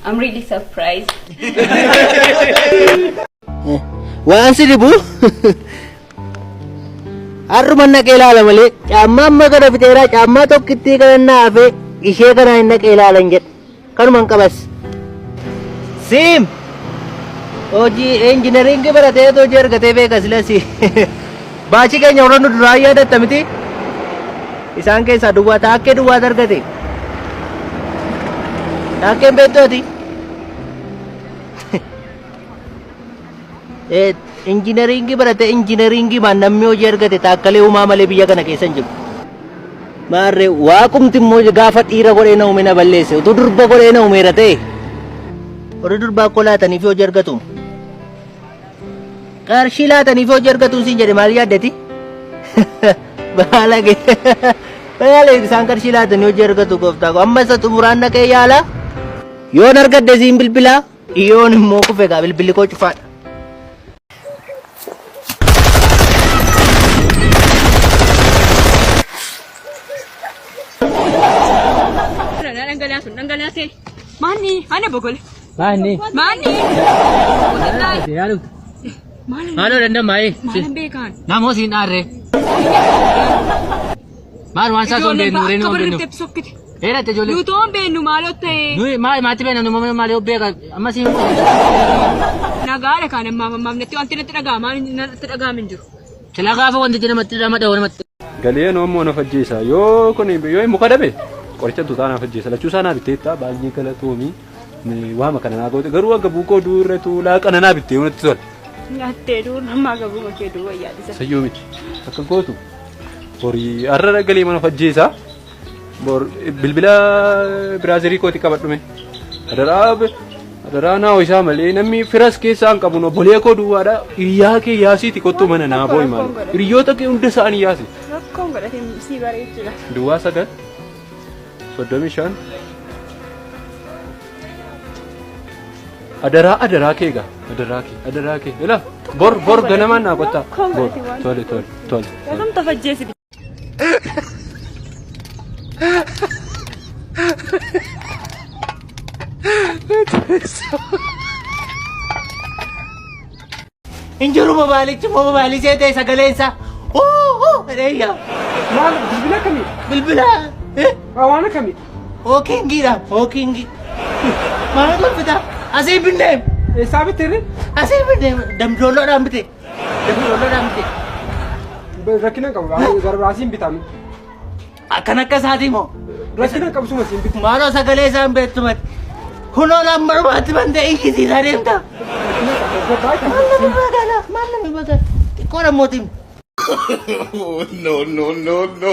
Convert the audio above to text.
I'm really surprised. Waan si dhibu har'uma naqee ilaala malee caammaa amma kana fiteeraa caammaa tokkittii kana naafe ishee kana hin naqee ilaalan jedhe kanuman qabas. Siim hojii injinariingii baratee hojii argatee beeka silasi baachii keenya warra duraa yaadatta miti isaan keessaa duwwaa taakkee duwwaatu argate taakkeen beektooti. Injinariingii barate injinariingii maan namni hojii argate taakkalee uumaa malee biyya kana keessa hin jiru. Maarree waaqumti immoo gaafa dhiira godhee na uume na balleesse utuu durba godhee na uumeera ta'e warri durbaa akka laataniif hojii argatu qarshii laataniif hojii argatu siin jedhe maal yaaddati? Baala isaan qarshii laatanii hojii argatu gooftaa ko amma isa xumuraan naqee yaala yoon argadde siin bilbilaa yoon immoo kufe gaa bilbilli koo cufaadha. Danggalase. Mani, ana bogol. Mani. Mani. Yalu. Halo dandam mai. Malam bekan. Namo sin arre. Mar wansa son be nure no be no. Era te jole. Nu ton be nu malotte. Nu mai mati be no mama male obbe ka amma sin. Nagare kan mama netti wanti netti daga man netti daga min jiru. Tilaga fa wanti jina matti dama dawar matti. Galee no mo na fajjisa yoo kun yoo mukadabe. Qoricha tuutaana fajjisa lachuu saanaa bitteetta baay'ee galatoomii waama kana naa goote garuu akka buukoo duurretu laaqana naa bittee wanti tole. Nyaatee duur namaa gabu makee duuba yaadisa. Sayyoo miti akka gootu horii har'a galee mana fajjisa bilbila biraazirii kooti qabadhume adaraa naa isaa malee namni firas keessaan qabu no bolee koo duwwaadha hiriyaa kee yaasiiti kottu mana naa boo'i maali hiriyoota kee hunda isaanii yaasi. Rakkoon godhatee si bareechudha. Duwwaa sagal. Sodomishan adara keega adara ke ila bor ganaman na gotta bor tole Kam tafajjesi Injuru mobile seete sagalensa reya Maal bilbila kami? bilbila Awana kami? Okingira okingi maal lafita asii binne Sabitirri? asii binne damdolo dambite Rakkina qabu. Garbaasiin bitame. akkana akka isaati moo Rakkina qabu suma siin bitu. maaloo sagalee isaan beektumati kunoo lammarumatti bantee iyyisiisaa deemta maal namni magala xiqqoo dhammootiin no.